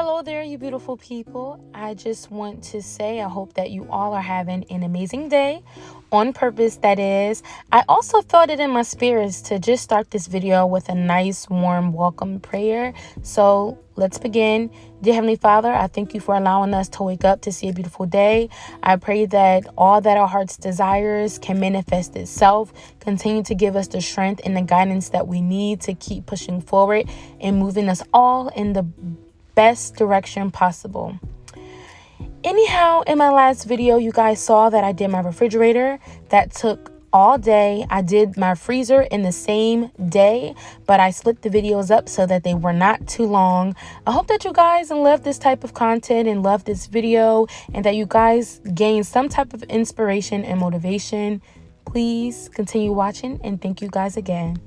Hello there, you beautiful people. I just want to say I hope that you all are having an amazing day on purpose, that is. I also felt it in my spirits to just start this video with a nice, warm welcome prayer. So let's begin. Dear Heavenly Father, I thank you for allowing us to wake up to see a beautiful day. I pray that all that our hearts desires can manifest itself. Continue to give us the strength and the guidance that we need to keep pushing forward and moving us all in the best direction possible. Anyhow, in my last video, you guys saw that I did my refrigerator. That took all day. I did my freezer in the same day, but I split the videos up so that they were not too long. I hope that you guys love this type of content and love this video, and that you guys gain some type of inspiration and motivation. Please continue watching, and thank you guys again.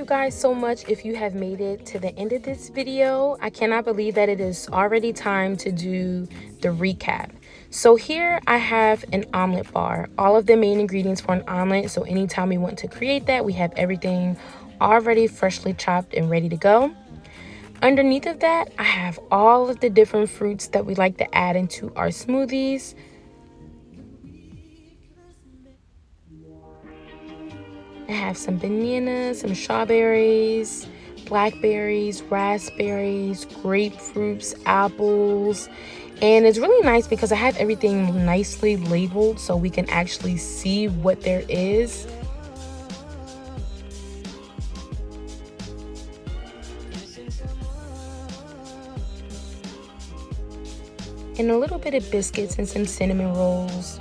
guys so much if you have made it to the end of this video. I cannot believe that it is already time to do the recap. So here I have an omelet bar, all of the main ingredients for an omelet. So anytime we want to create that, we have everything already freshly chopped and ready to go. Underneath of that, I have all of the different fruits that we like to add into our smoothies. I have some bananas, some strawberries, blackberries, raspberries, grapefruits, apples. And it's really nice because I have everything nicely labeled so we can actually see what there is. And a little bit of biscuits and some cinnamon rolls.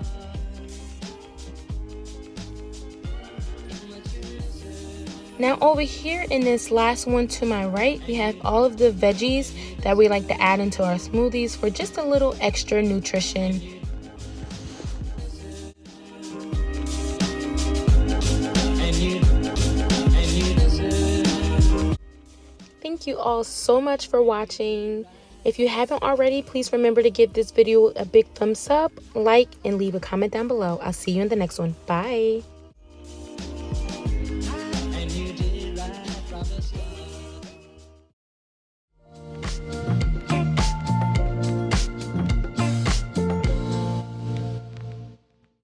Now over here in this last one to my right, we have all of the veggies that we like to add into our smoothies for just a little extra nutrition. Thank you all so much for watching. If you haven't already, please remember to give this video a big thumbs up, like, and leave a comment down below. I'll see you in the next one. Bye.